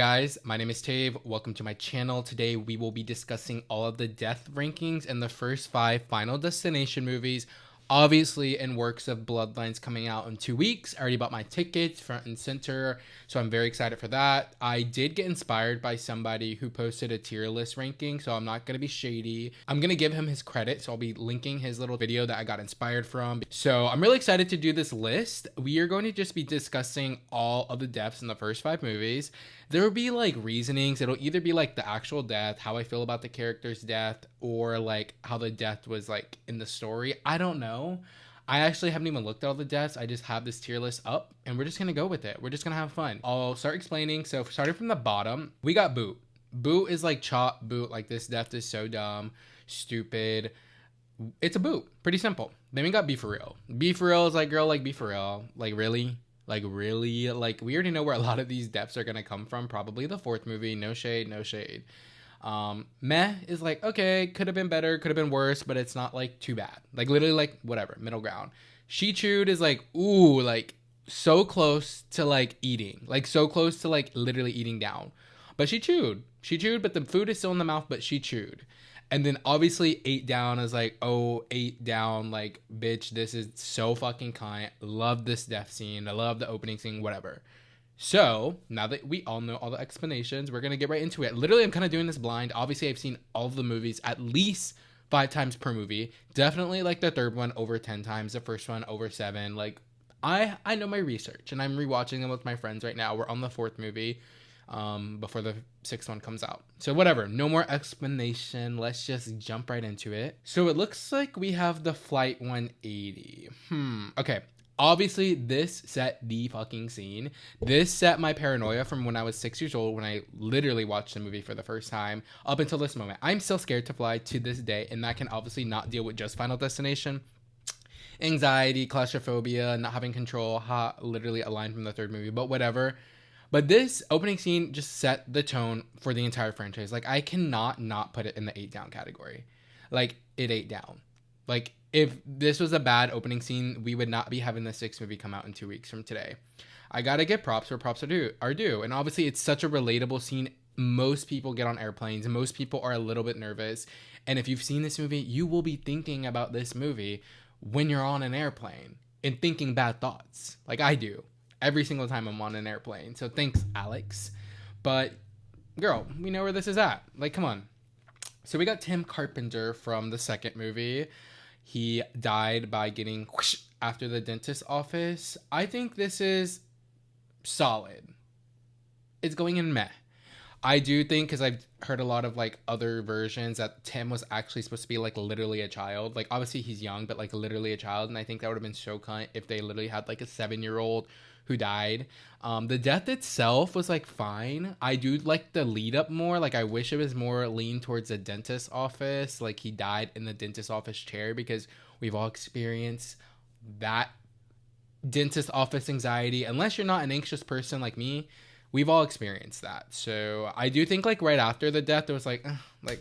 guys, my name is Tave. Welcome to my channel. Today we will be discussing all of the death rankings and the first 5 Final Destination movies. Obviously in works of Bloodlines coming out in 2 weeks. I already bought my tickets front and center, so I'm very excited for that. I did get inspired by somebody who posted a tier list ranking, so I'm not going to be shady. I'm going to give him his credit, so I'll be linking his little video that I got inspired from. So I'm really excited to do this list. We are going to just be discussing all of the deaths in the first 5 movies. There will be like reasonings. It'll either be like the actual death, how I feel about the character's death, or like how the death was like in the story. I don't know. I actually haven't even looked at all the deaths. I just have this tier list up and we're just going to go with it. We're just going to have fun. I'll start explaining. So starting from the bottom, we got Boot. Boot is like chop Boot. Like this death is so dumb, stupid. It's a Boot. Pretty simple. Then we got Be For Real. Be For Real is like, girl, like Be For Real. Like really? Like really? Like we already know where a lot of these deaths are going to come from. Probably the 4th movie. No shade, no shade. Meh is like, okay, could have been better, could have been worse, but it's not like too bad. Like literally like whatever, middle ground. She Chewed is like, ooh, like so close to like eating. Like so close to like literally eating down. But she chewed. She chewed, but the food is still in the mouth, but she chewed. And then obviously 8 down is like, oh, 8 down, like, bitch, this is so fucking kind. Love this death scene. I love the opening scene, whatever. So, now that we all know all the explanations, we're going to get right into it. Literally, I'm kind of doing this blind. Obviously, I've seen all of the movies at least 5 times per movie. Definitely, like, the 3rd one over 10 times. The first one over 7. Like, I know my research, and I'm rewatching them with my friends right now. We're on the 4th movie before the 6th one comes out. So, whatever. No more explanation. Let's just jump right into it. So, it looks like we have the Flight 180. Okay. Obviously, this set the fucking scene. This set my paranoia from when I was 6 years old when I literally watched the movie for the first time up until this moment. I'm still scared to fly to this day, and that can obviously not deal with just Final Destination. Anxiety, claustrophobia, not having control, literally a line from the 3rd movie, but whatever. But this opening scene just set the tone for the entire franchise. Like, I cannot not put it in the 8 down category. Like, it 8 down. Like, if this was a bad opening scene, we would not be having the 6th movie come out in 2 weeks from today. I gotta give props where props are due. And obviously, it's such a relatable scene. Most people get on airplanes. Most people are a little bit nervous. And if you've seen this movie, you will be thinking about this movie when you're on an airplane and thinking bad thoughts. Like I do. Every single time I'm on an airplane. So thanks, Alex. But, girl, we know where this is at. Like, come on. So we got Tim Carpenter from the 2nd movie. He died by getting whoosh after the dentist's office. I think this is solid. It's going in meh. I do think, because I've heard a lot of like other versions, that Tim was actually supposed to be like literally a child. Like obviously he's young, but like literally a child. And I think that would have been so cunt if they literally had like a 7-year-old who died. The death itself was like fine. I do like the lead up more. Like I wish it was more lean towards the dentist's office. Like he died in the dentist's office chair, because we've all experienced that dentist office anxiety. Unless you're not an anxious person like me, we've all experienced that. So I do think like right after the death, it was like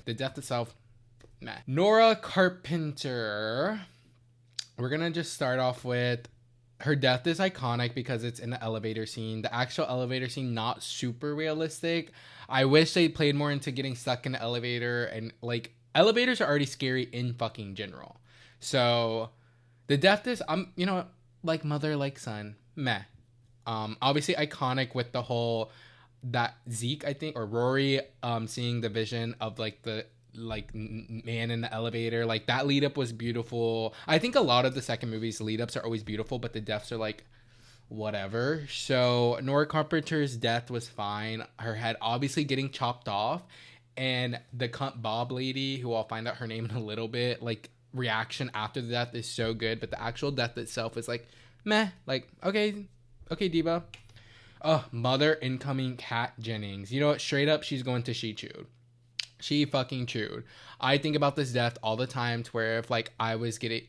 the death itself, meh. Nora Carpenter. We're gonna just start off with her death is iconic because it's in the elevator scene. The actual elevator scene, not super realistic. I wish they played more into getting stuck in the elevator, and like elevators are already scary in fucking general. So the death is, like mother, like son, meh. Obviously iconic with the whole, that Zeke, I think, or Rory, seeing the vision of like the man in the elevator. Like that lead up was beautiful. I think a lot of the 2nd movie's lead ups are always beautiful, but the deaths are like whatever. So Nora Carpenter's death was fine. Her head obviously getting chopped off, and the cunt Bob lady, who I'll find out her name in a little bit, like reaction after the death is so good, but the actual death itself is like meh. Like okay diva. Mother incoming Kat Jennings. You know what, straight up, she's going to She Chewed. She fucking chewed. I think about this death all the time, to where if like I was getting,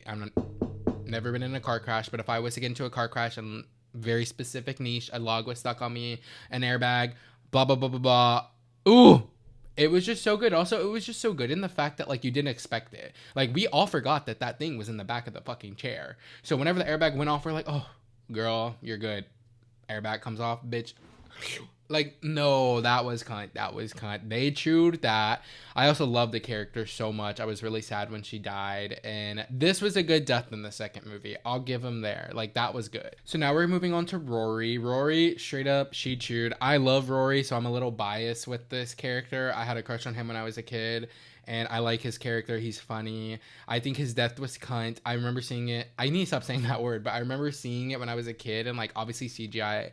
never been in a car crash, but if I was to get into a car crash and very specific niche, a log was stuck on me, an airbag, blah, blah, blah, blah, blah. Ooh, it was just so good. Also, it was just so good in the fact that like you didn't expect it. Like we all forgot that thing was in the back of the fucking chair. So whenever the airbag went off, we're like, oh, girl, you're good. Airbag comes off, bitch. Like, no, that was cunt. That was cunt. They chewed that. I also love the character so much. I was really sad when she died. And this was a good death in the second movie. I'll give him there. Like, that was good. So now we're moving on to Rory. Rory, straight up, she chewed. I love Rory, so I'm a little biased with this character. I had a crush on him when I was a kid. And I like his character. He's funny. I think his death was cunt. I remember seeing it. I need to stop saying that word, but I remember seeing it when I was a kid. And, like, obviously CGI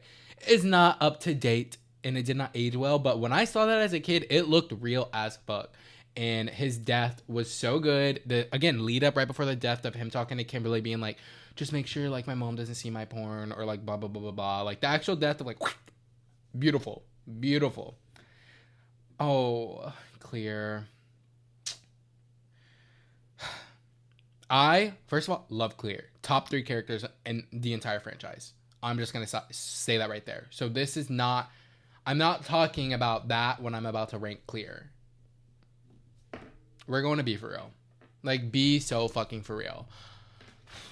is not up to date and it did not age well, but when I saw that as a kid, it looked real as fuck. And his death was so good. The again, lead up right before the death of him talking to Kimberly, being like, just make sure like my mom doesn't see my porn, or like blah blah blah blah blah. Like the actual death of like beautiful. Beautiful. Oh, Clear. I first of all love Clear. Top 3 characters in the entire franchise. I'm just gonna say that right there. So this is not. I'm not talking about that when I'm about to rank Clear. We're going to be for real. Like, be so fucking for real.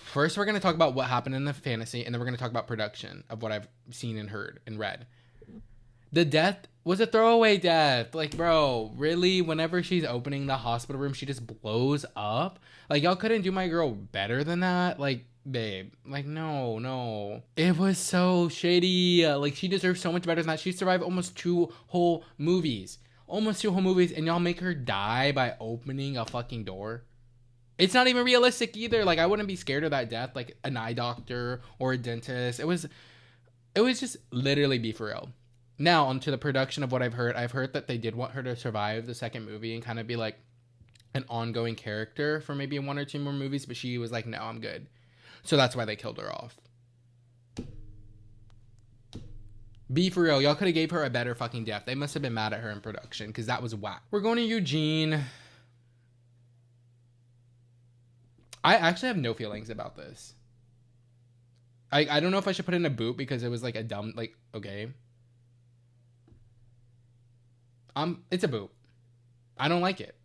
First, we're going to talk about what happened in the fantasy, and then we're going to talk about production of what I've seen and heard and read. The death was a throwaway death. Like, bro, really? Whenever she's opening the hospital room, she just blows up? Like, y'all couldn't do my girl better than that? Like, babe, like, no. It was so shady. Like, she deserves so much better than that. She survived almost 2 whole movies. And y'all make her die by opening a fucking door. It's not even realistic either. Like, I wouldn't be scared of that death. Like, an eye doctor or a dentist. It was just literally be for real. Now, onto the production of what I've heard. I've heard that they did want her to survive the second movie and kind of be like an ongoing character for maybe 1 or 2 more movies, but she was like, no, I'm good. So that's why they killed her off. Be for real. Y'all could have gave her a better fucking death. They must have been mad at her in production because that was whack. We're going to Eugene. I actually have no feelings about this. I don't know if I should put in a boot because it was like a dumb, like, okay. It's a boot. I don't like it.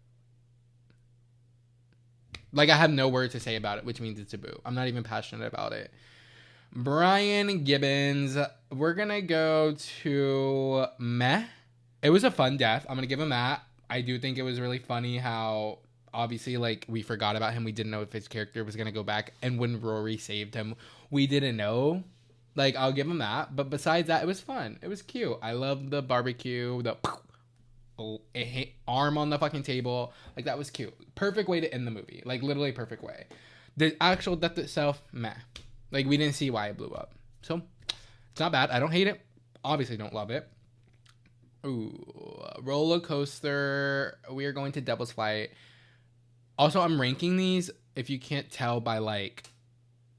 Like, I have no word to say about it, which means it's a boo. I'm not even passionate about it. Brian Gibbons. We're going to go to meh. It was a fun death. I'm going to give him that. I do think it was really funny how, obviously, like, we forgot about him. We didn't know if his character was going to go back. And when Rory saved him, we didn't know. Like, I'll give him that. But besides that, it was fun. It was cute. I love the barbecue, the arm on the fucking table. Like, that was cute. Perfect way to end the movie. Like, literally perfect way. The actual death itself, meh. Like, we didn't see why it blew up. So, it's not bad. I don't hate it. Obviously don't love it. Ooh, roller coaster. We are going to Devil's Flight. Also, I'm ranking these, if you can't tell, by, like,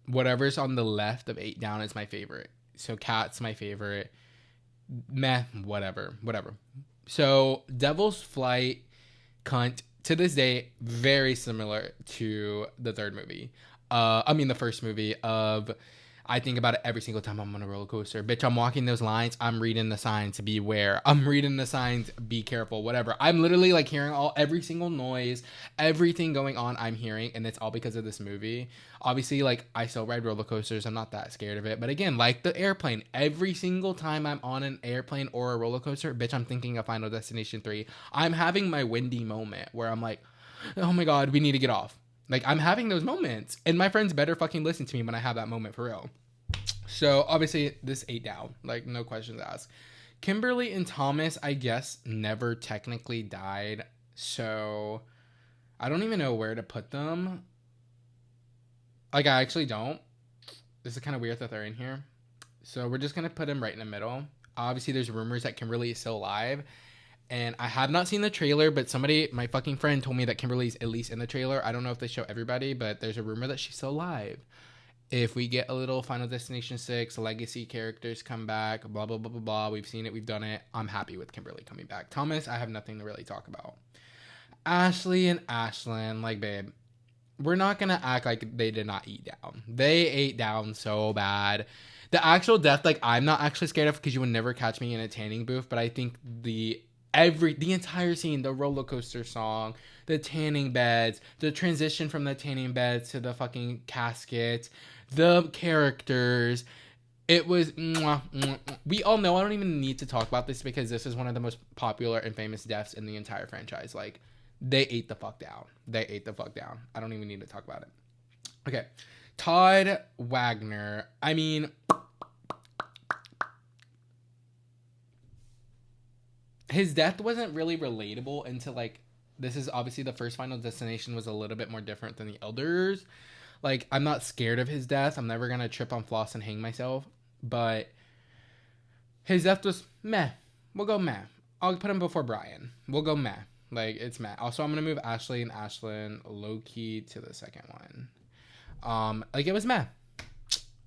whatever's on the left of 8 down is my favorite. So, Cat's my favorite. Meh, whatever. So, Devil's Flight, cunt, to this day, very similar to the third movie. The first movie of, I think about it every single time I'm on a roller coaster. Bitch, I'm walking those lines. I'm reading the signs, beware. I'm reading the signs, be careful, whatever. I'm literally like hearing every single noise, everything going on I'm hearing, and it's all because of this movie. Obviously, like, I still ride roller coasters. I'm not that scared of it. But again, like the airplane, every single time I'm on an airplane or a roller coaster, bitch, I'm thinking of Final Destination 3. I'm having my Wendy moment where I'm like, oh my God, we need to get off. Like, I'm having those moments, and my friends better fucking listen to me when I have that moment, for real. So, obviously, this 8 down. Like, no questions asked. Kimberly and Thomas, I guess, never technically died. So, I don't even know where to put them. Like, I actually don't. This is kind of weird that they're in here. So, we're just going to put them right in the middle. Obviously, there's rumors that Kimberly is still alive. And I have not seen the trailer, but somebody, my fucking friend, told me that Kimberly's at least in the trailer. I don't know if they show everybody, but there's a rumor that she's still alive. If we get a little Final Destination 6, legacy characters come back, blah, blah, blah, blah, blah. We've seen it. We've done it. I'm happy with Kimberly coming back. Thomas, I have nothing to really talk about. Ashley and Ashlyn, like, babe, we're not going to act like they did not eat down. They ate down so bad. The actual death, like, I'm not actually scared of because you would never catch me in a tanning booth, but I think the entire scene, the roller coaster song, the tanning beds, the transition from the tanning beds to the fucking casket, the characters, It was mwah, mwah, mwah. We all know I don't even need to talk about this because this is one of the most popular and famous deaths in the entire franchise. Like, they ate the fuck down. They ate the fuck down. I don't even need to talk about it. Okay. Todd Wagner. I mean, his death wasn't really relatable until, like, this is obviously the first Final Destination was a little bit more different than the others. Like, I'm not scared of his death. I'm never gonna trip on floss and hang myself. But his death was meh. We'll go meh. I'll put him before Brian. We'll go meh. Like, it's meh. Also, I'm gonna move Ashley and Ashlyn low-key to the second one. Like, it was meh.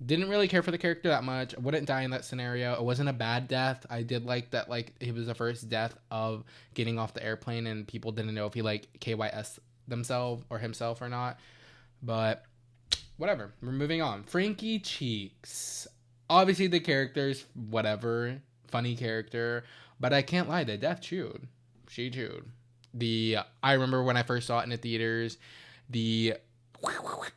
Didn't really care for the character that much. I wouldn't die in that scenario. It wasn't a bad death. I did like that, like, it was the first death of getting off the airplane and people didn't know if he, like, KYS themselves or himself or not. But whatever. We're moving on. Frankie Cheeks. Obviously, the character's whatever. Funny character. But I can't lie. The death chewed. She chewed. I remember when I first saw it in the theaters,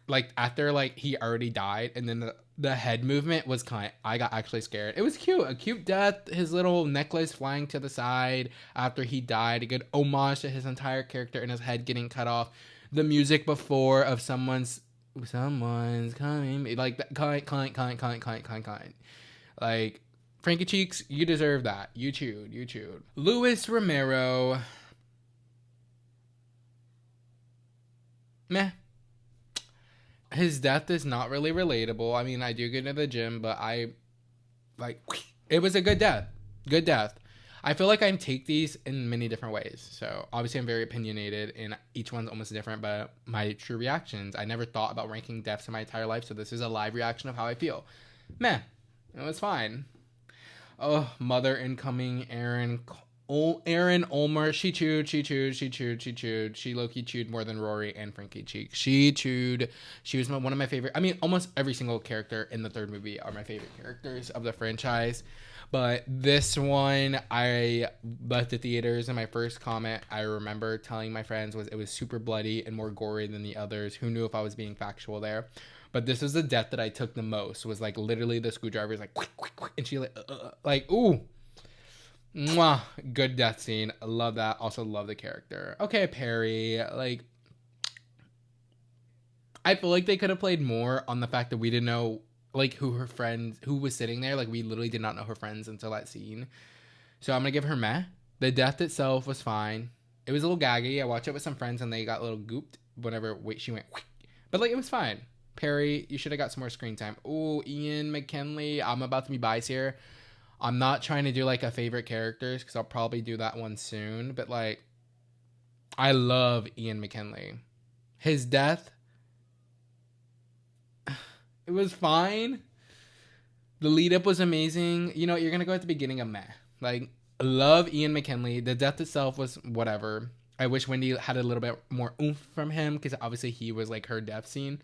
like, after, like, he already died, and then the head movement was I got actually scared. It was cute. A cute death. His little necklace flying to the side after he died. A good homage to his entire character and his head getting cut off. The music before of someone's coming. Like, that kind. Like, Frankie Cheeks, you deserve that. You chewed. Luis Romero. Meh. His death is not really relatable. I mean, I do get to the gym, but it was a good death. Good death. I feel like I take these in many different ways. So, obviously, I'm very opinionated, and each one's almost different, but my true reactions, I never thought about ranking deaths in my entire life, so this is a live reaction of how I feel. Meh. It was fine. Oh, mother incoming, Aaron Ulmer. She chewed. She low-key chewed more than Rory and Frankie Cheek. She chewed. She was one of my favorite. I mean, almost every single character in the third movie are my favorite characters of the franchise. But this one, I left the theaters, and my first comment I remember telling my friends was it was super bloody and more gory than the others. Who knew if I was being factual there? But this was the death that I took the most. Was like literally the screwdriver's like, and she like, ooh. Mwah, good death scene. Love that. Also love the character. Okay, Perry. Like, I feel like they could have played more on the fact that we didn't know, like, who was sitting there. Like, we literally did not know her friends until that scene. So I'm gonna give her meh. The death itself was fine. It was a little gaggy. I watched it with some friends and they got a little gooped whenever she went. But, like, it was fine. Perry, you should have got some more screen time. Ooh, Ian McKinley. I'm about to be biased here. I'm not trying to do, like, a favorite characters because I'll probably do that one soon. But, like, I love Ian McKinley. His death, it was fine. The lead-up was amazing. You know, you're going to go at the beginning of meh. Like, love Ian McKinley. The death itself was whatever. I wish Wendy had a little bit more oomph from him because obviously he was, like, her death scene.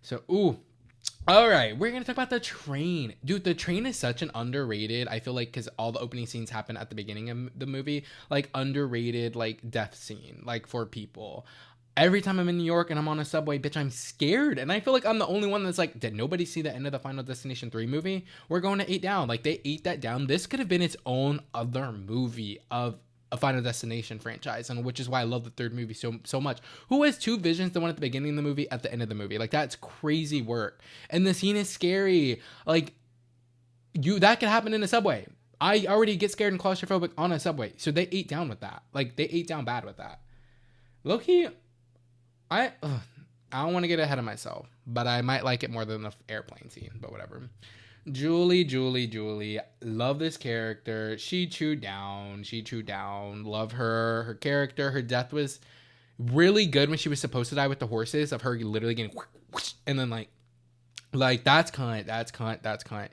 So, ooh. All right, we're going to talk about the train. Dude, the train is such an underrated, I feel like, because all the opening scenes happen at the beginning of the movie, like, underrated, like, death scene, like, for people. Every time I'm in New York and I'm on a subway, bitch, I'm scared. And I feel like I'm the only one that's like, did nobody see the end of the Final Destination 3 movie? We're going to 8 down. Like, they ate that down. This could have been its own other movie of a Final Destination franchise, and which is why I love the third movie so much. Who has two visions, the one at the beginning of the movie, at the end of the movie? Like, that's crazy work. And the scene is scary. Like, that could happen in a subway. I already get scared and claustrophobic on a subway. So they ate down with that. Like, they ate down bad with that. Low-key, I don't want to get ahead of myself, but I might like it more than the airplane scene, but whatever. Julie. Love this character. She chewed down. Love her. Her character. Her death was really good when she was supposed to die with the horses, of her literally getting whoosh, and then like that's cunt.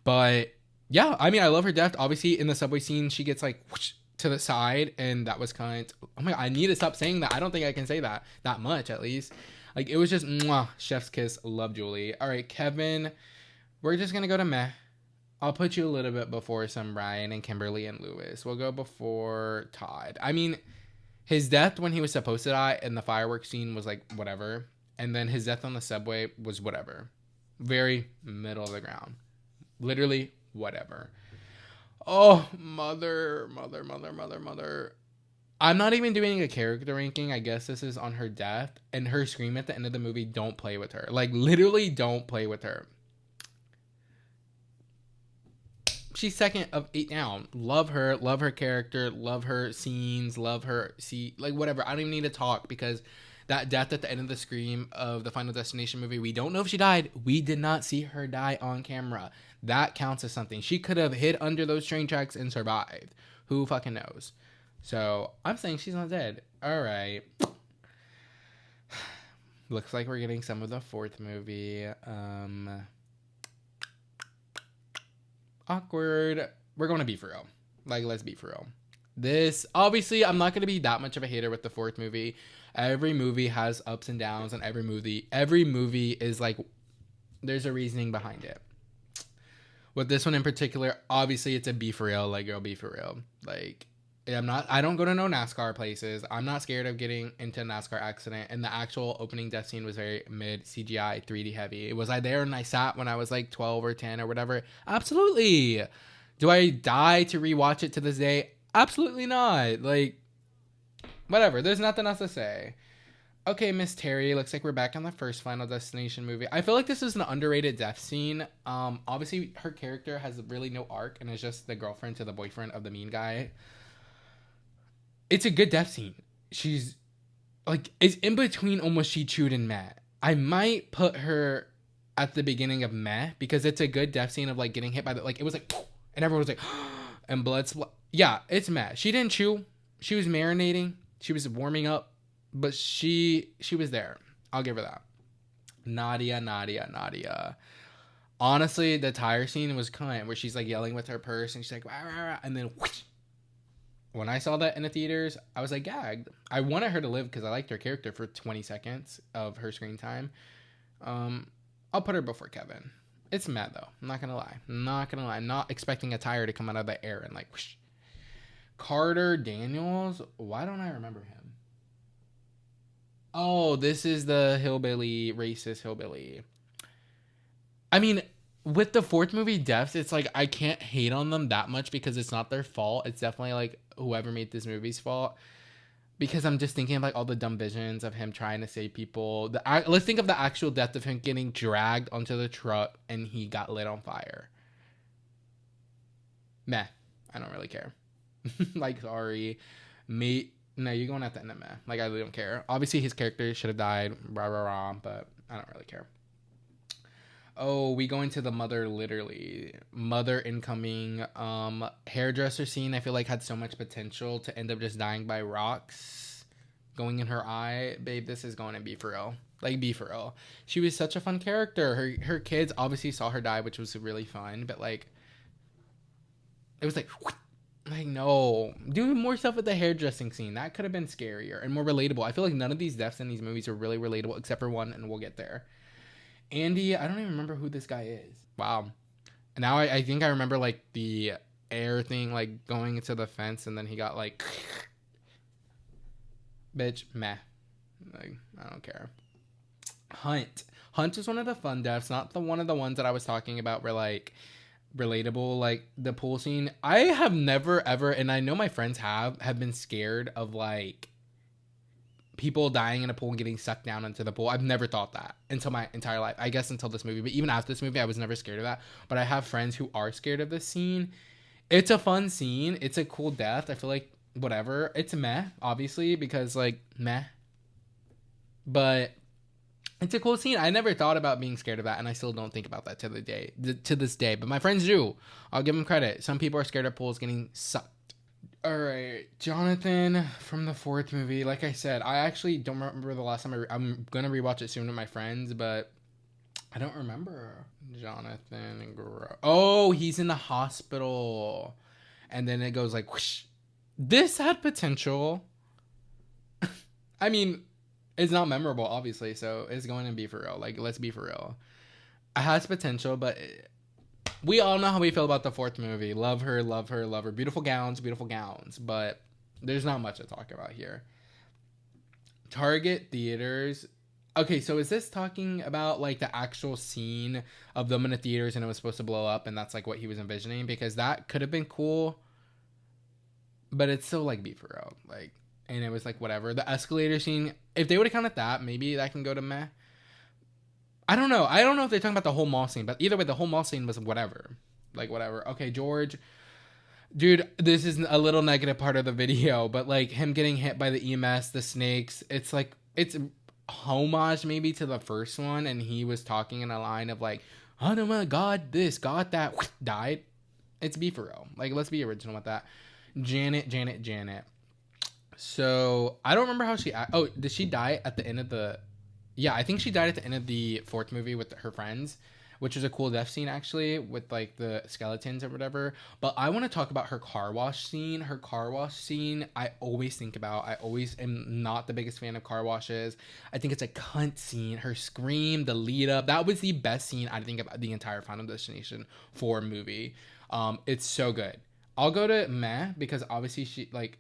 But yeah, I mean, I love her death. Obviously, in the subway scene, she gets like whoosh to the side, and that was cunt. Oh my God, I need to stop saying that. I don't think I can say that much, at least. Like, it was just mwah, chef's kiss. Love Julie. All right, Kevin. We're just going to go to meh. I'll put you a little bit before some Ryan and Kimberly and Lewis. We'll go before Todd. I mean, his death when he was supposed to die in the fireworks scene was like whatever. And then his death on the subway was whatever. Very middle of the ground. Literally, whatever. Oh, mother. I'm not even doing a character ranking. I guess this is on her death. And her scream at the end of the movie, don't play with her. Like, literally, don't play with her. She's second of 8 down. Love her character, love her scenes, love her, like, whatever. I don't even need to talk because that death at the end of the Scream of the Final Destination movie, we don't know if she died. We did not see her die on camera. That counts as something. She could have hid under those train tracks and survived. Who fucking knows? So, I'm saying she's not dead. All right. Looks like we're getting some of the fourth movie. Awkward. We're going to be for real. Like, let's be for real. This, obviously, I'm not going to be that much of a hater with the fourth movie. Every movie has ups and downs, and every movie is like, there's a reasoning behind it. With this one in particular, obviously, it's a be for real. Like, girl, be for real. Like, I don't go to no NASCAR places. I'm not scared of getting into a NASCAR accident. And the actual opening death scene was very mid CGI 3D heavy. Was I there and I sat when I was like 12 or 10 or whatever? Absolutely. Do I die to rewatch it to this day? Absolutely not. Like, whatever. There's nothing else to say. Okay, Miss Terry. Looks like we're back on the first Final Destination movie. I feel like this is an underrated death scene. Obviously, her character has really no arc and is just the girlfriend to the boyfriend of the mean guy. It's a good death scene. She's like, it's in between almost She Chewed and Meh. I might put her at the beginning of Meh because it's a good death scene of like getting hit by the, like, it was like, and everyone was like, and blood. Yeah, it's Meh. She didn't chew. She was marinating. She was warming up, but she was there. I'll give her that. Nadia. Honestly, the tire scene was cunt where she's like yelling with her purse and she's like, rah, rah, rah, and then whoosh. When I saw that in the theaters, I was like gagged. I wanted her to live because I liked her character for 20 seconds of her screen time. I'll put her before Kevin. It's mad though. I'm not gonna lie. I'm not expecting a tire to come out of the air and like whoosh. Carter Daniels. Why don't I remember him? Oh, this is the hillbilly, racist hillbilly. I mean, with the fourth movie deaths, it's like I can't hate on them that much because it's not their fault. It's definitely like whoever made this movie's fault. Because I'm just thinking of like all the dumb visions of him trying to save people. Let's think of the actual death of him getting dragged onto the truck and he got lit on fire. Meh. I don't really care. Like, sorry. Mate. No, you're going at the end of Meh. Like, I really don't care. Obviously, his character should have died. Rah, rah, rah. But I don't really care. Oh, we go into the mother incoming. Hairdresser scene, I feel like had so much potential to end up just dying by rocks going in her eye. Babe, this is going to be for real. Like, be for real. She was such a fun character. Her kids obviously saw her die, which was really fun, but like, it was like no, do more stuff with the hairdressing scene. That could have been scarier and more relatable. I feel like none of these deaths in these movies are really relatable except for one, and we'll get there. Andy, I don't even remember who this guy is. Wow. Now I think I remember like the air thing, like going into the fence and then he got like bitch, meh. Like, I don't care. Hunt is one of the fun deaths, not one of the ones that I was talking about where like relatable, like the pool scene. I have never ever, and I know my friends have been scared of like people dying in a pool and getting sucked down into the pool. I've never thought that until my entire life. I guess until this movie. But even after this movie, I was never scared of that. But I have friends who are scared of this scene. It's a fun scene. It's a cool death. I feel like whatever. It's meh, obviously, because like meh. But it's a cool scene. I never thought about being scared of that, and I still don't think about that to this day. But my friends do. I'll give them credit. Some people are scared of pools getting sucked. All right, Jonathan from the fourth movie. Like I said, I actually don't remember the last time I'm going to rewatch it soon with my friends, but I don't remember Jonathan. Oh, he's in the hospital. And then it goes like, whoosh. This had potential. I mean, it's not memorable, obviously, so it's going to be for real. Like, let's be for real. It has potential, but we all know how we feel about the fourth movie. Love her. Beautiful gowns. But there's not much to talk about here. Target theaters. Okay, so is this talking about like the actual scene of them in the theaters and it was supposed to blow up and that's like what he was envisioning? Because that could have been cool, but it's still like be for real. Like, and it was like whatever. The escalator scene, if they would have counted that, maybe that can go to meh. I don't know. I don't know if they're talking about the whole mall scene, but either way, the whole mall scene was whatever. Like whatever. Okay, George. Dude, this is a little negative part of the video, but like him getting hit by the EMS, the snakes, it's like it's homage maybe to the first one, and he was talking in a line of like, "Oh no, my God, this, God that," died. It's be for real. Like, let's be original with that. Janet. So I don't remember how she. Oh, did she die at the end of the? Yeah, I think she died at the end of the fourth movie with her friends, which was a cool death scene actually with like the skeletons or whatever. But I want to talk about her car wash scene. Her car wash scene, I always think about. I always am not the biggest fan of car washes. I think it's a cunt scene. Her scream, the lead up, that was the best scene I think about the entire Final Destination 4 movie. It's so good. I'll go to meh because obviously she like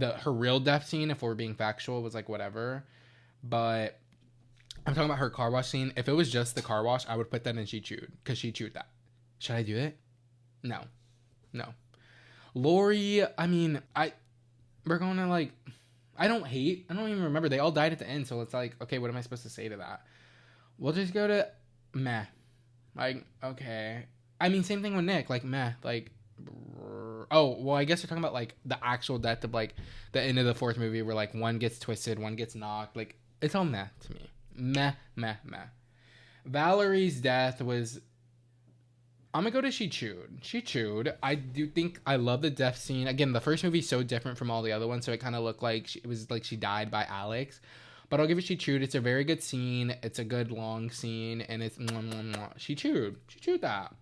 her real death scene, if we're being factual, was like whatever. But I'm talking about her car wash scene. If it was just the car wash, I would put that in she chewed because she chewed that. Should I do it? No, no. Lori, I mean, we're going to like, I don't hate. I don't even remember. They all died at the end, so it's like, okay, what am I supposed to say to that? We'll just go to meh. Like, okay. I mean, same thing with Nick. Like meh. Like, oh well, I guess you're talking about like the actual death of like the end of the fourth movie where like one gets twisted, one gets knocked. Like it's all meh to me. Meh. Valerie's death was. I'm gonna go to She Chewed. She Chewed. I do think I love the death scene. Again, the first movie's so different from all the other ones, so it kind of looked like it was like she died by Alex. But I'll give it She Chewed. It's a very good scene. It's a good long scene, and it's She Chewed. She chewed that.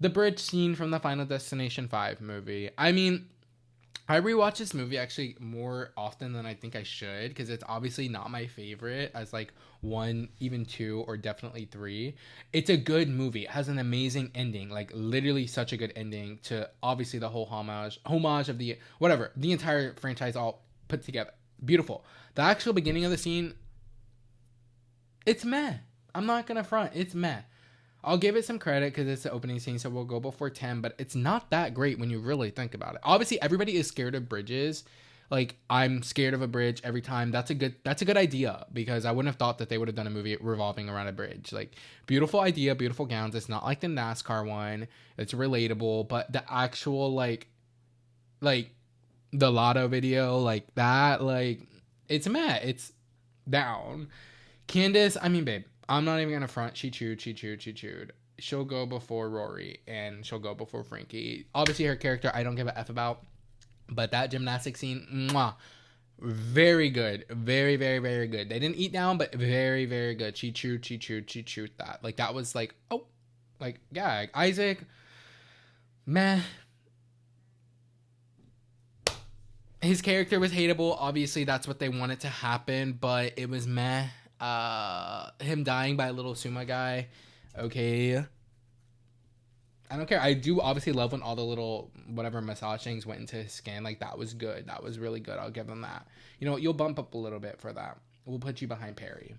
The bridge scene from the Final Destination 5 movie. I mean, I rewatch this movie actually more often than I think I should because it's obviously not my favorite as like one, even two, or definitely three. It's a good movie. It has an amazing ending, like literally such a good ending to obviously the whole homage of the whatever, the entire franchise all put together. Beautiful. The actual beginning of the scene, it's meh. I'm not gonna front. It's meh. I'll give it some credit because it's the opening scene, so we'll go before 10, but it's not that great when you really think about it. Obviously, everybody is scared of bridges. Like, I'm scared of a bridge every time. That's a good idea because I wouldn't have thought that they would have done a movie revolving around a bridge. Like, beautiful idea, beautiful gowns. It's not like the NASCAR one. It's relatable, but the actual, like the Lotto video, like that, like, it's meh. It's down. Candace, I mean, babe, I'm not even gonna front. She chewed. She'll go before Rory and she'll go before Frankie. Obviously, her character I don't give a f about, but that gymnastic scene, mwah, very good, very good. They didn't eat down, but very good. She chewed that. Like that was like oh, like gag. Isaac, meh. His character was hateable. Obviously, that's what they wanted to happen, but it was meh. Him dying by a little Suma guy. Okay. I don't care. I do obviously love when all the little whatever massage things went into his skin. Like that was good. That was really good. I'll give them that. You know what? You'll bump up a little bit for that. We'll put you behind Perry.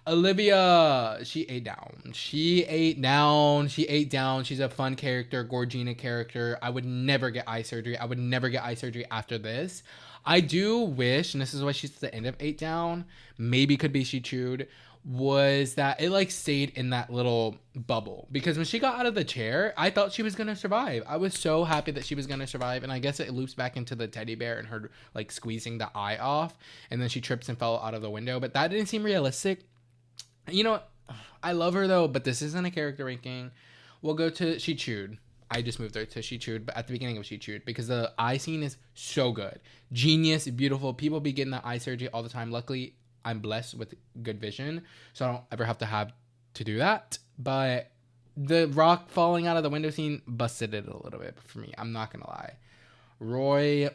Olivia, she ate down. She ate down. She's a fun character, Gorgina character. I would never get eye surgery. I would never get eye surgery after this. I do wish, and this is why she's at the end of 8 Down, maybe could be She Chewed, was that it like stayed in that little bubble. Because when she got out of the chair, I thought she was going to survive. I was so happy that she was going to survive. And I guess it loops back into the teddy bear and her like squeezing the eye off. And then she trips and fell out of the window. But that didn't seem realistic. You know what? I love her though, but this isn't a character ranking. We'll go to She Chewed. I just moved her to She Chewed, but at the beginning of She Chewed because the eye scene is so good. Genius, beautiful. People be getting that eye surgery all the time. Luckily, I'm blessed with good vision, so I don't ever have to do that. But the rock falling out of the window scene busted it a little bit for me. I'm not going to lie. Roy,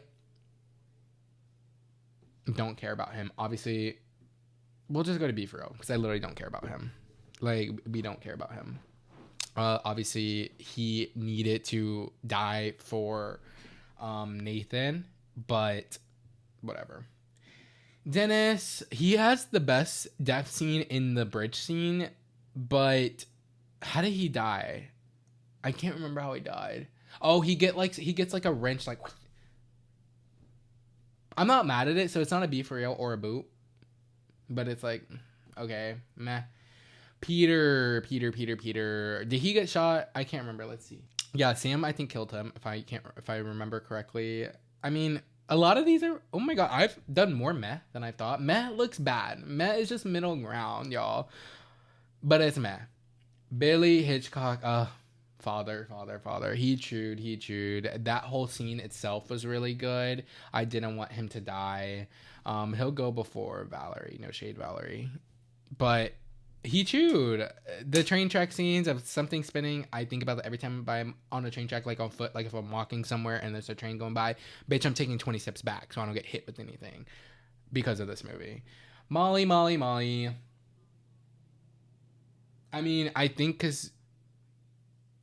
don't care about him. Obviously, we'll just go to B for real because I literally don't care about him. Like, we don't care about him. Obviously, he needed to die for Nathan, but whatever. Dennis, he has the best death scene in the bridge scene, but how did he die? I can't remember how he died. Oh, he gets like a wrench, like I'm not mad at it, so it's not a B for real or a boot. But it's like, okay, meh. Peter. Did he get shot? I can't remember. Let's see. Yeah, Sam I think killed him if I remember correctly. I mean, a lot of these are, oh my god, I've done more meh than I thought. Meh looks bad. Meh is just middle ground, y'all. But it's meh. Billy Hitchcock, father. He chewed. That whole scene itself was really good. I didn't want him to die. He'll go before Valerie. No shade, Valerie. But he chewed. The train track scenes of something spinning, I think about that every time I'm on a train track, like on foot, like if I'm walking somewhere and there's a train going by. Bitch, I'm taking 20 steps back so I don't get hit with anything because of this movie. Molly. I mean, I think because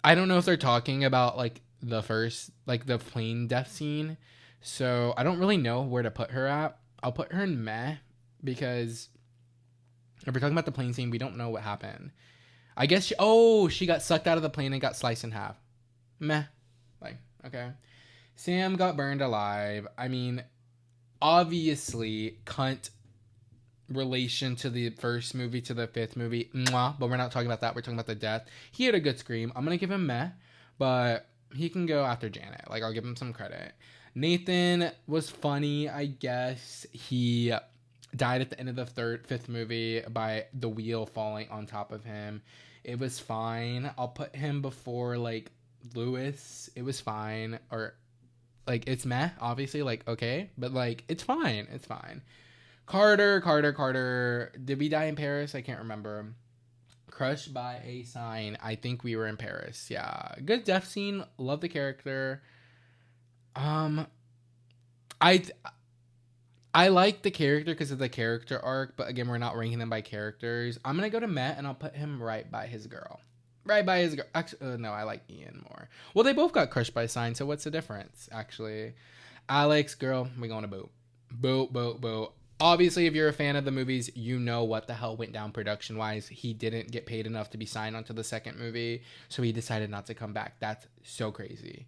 I don't know if they're talking about like the first, like the plane death scene. So I don't really know where to put her at. I'll put her in meh because if we're talking about the plane scene, we don't know what happened. I guess she got sucked out of the plane and got sliced in half. Meh. Like, okay. Sam got burned alive. I mean, obviously, cunt relation to the first movie to the fifth movie. Mwah, but we're not talking about that. We're talking about the death. He had a good scream. I'm going to give him meh, but he can go after Janet. Like, I'll give him some credit. Nathan was funny, I guess. He died at the end of the fifth movie by the wheel falling on top of him. It was fine. I'll put him before like Lewis. It was fine. Or like it's meh, obviously, like okay, but like it's fine. It's fine. Carter. Did we die in Paris? I can't remember. Crushed by a sign. I think we were in Paris. Yeah. Good death scene. Love the character. I like the character because of the character arc, but again, we're not ranking them by characters. I'm gonna go to Matt and I'll put him right by his girl. Right by his girl. Actually, no, I like Ian more. Well, they both got crushed by a sign, so what's the difference? Actually, Alex, girl, we're going to boot. Boot. Obviously, if you're a fan of the movies, you know what the hell went down production-wise. He didn't get paid enough to be signed onto the second movie, so he decided not to come back. That's so crazy.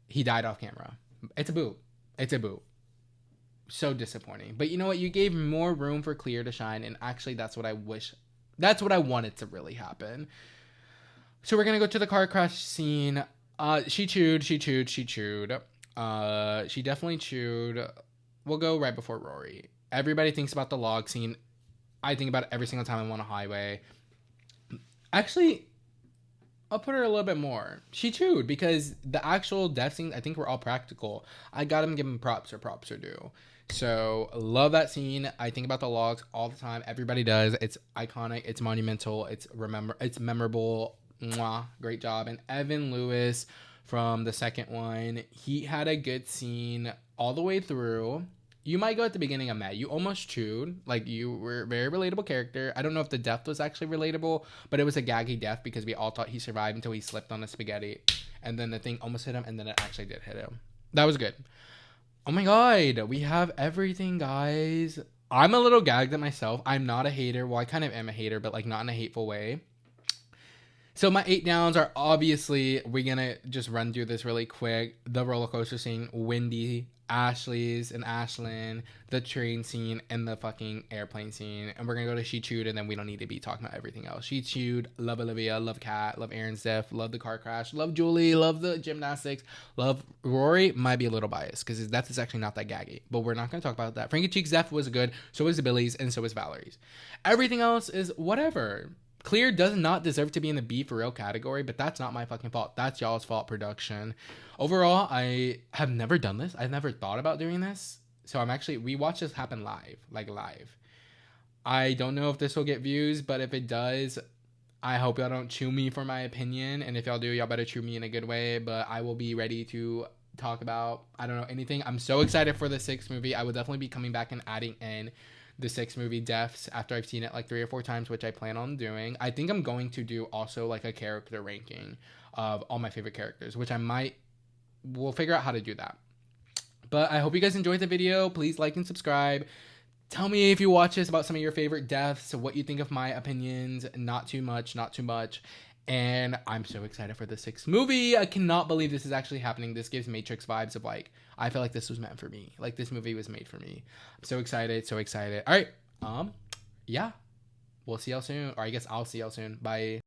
He died off camera. It's a boot. So disappointing. But you know what? You gave more room for Clear to shine, and actually that's what I wanted to really happen. So we're gonna go to the car crash scene. She chewed. She definitely chewed. We'll go right before Rory. Everybody thinks about the log scene. I think about it every single time I'm on a highway. Actually, I'll put her a little bit more. She chewed because the actual death scenes, I think, were all practical. I got him giving props are due. So, love that scene. I think about the logs all the time. Everybody does. It's iconic. It's monumental. It's memorable. Mwah. Great job. And Evan Lewis from the second one, he had a good scene all the way through. You might go at the beginning of Matt. You almost chewed. Like, you were a very relatable character. I don't know if the death was actually relatable, but it was a gaggy death because we all thought he survived until he slipped on the spaghetti. And then the thing almost hit him, and then it actually did hit him. That was good. Oh my god. We have everything, guys. I'm a little gagged at myself. I'm not a hater. Well, I kind of am a hater, but, like, not in a hateful way. So my 8 downs are obviously, we're going to just run through this really quick. The roller coaster scene, Wendy, Ashley's and Ashlyn, the train scene, and the fucking airplane scene. And we're going to go to She Chewed, and then we don't need to be talking about everything else. She Chewed, love Olivia, love Kat, love Aaron's death, love the car crash, love Julie, love the gymnastics, love Rory. Might be a little biased because his death is actually not that gaggy, but we're not going to talk about that. Frankie Cheek's death was good, so was Billy's, and so was Valerie's. Everything else is whatever. Clear does not deserve to be in the B for real category, but that's not my fucking fault. That's y'all's fault, production. Overall, I have never done this. I've never thought about doing this. So we watched this happen live. I don't know if this will get views, but if it does, I hope y'all don't chew me for my opinion. And if y'all do, y'all better chew me in a good way. But I will be ready to talk about, I don't know, anything. I'm so excited for the 6th movie. I will definitely be coming back and adding in the 6th movie deaths after I've seen it like 3 or 4 times, which I plan on doing. I think I'm going to do also like a character ranking of all my favorite characters, which we'll figure out how to do that. But I hope you guys enjoyed the video. Please like and subscribe. Tell me if you watch this about some of your favorite deaths, what you think of my opinions. Not too much, not too much. And I'm so excited for the sixth movie. I cannot believe this is actually happening. This gives Matrix vibes of like, I feel like this was meant for me. Like this movie was made for me. I'm so excited, so excited. All right. Yeah. We'll see y'all soon. Or I guess I'll see y'all soon. Bye.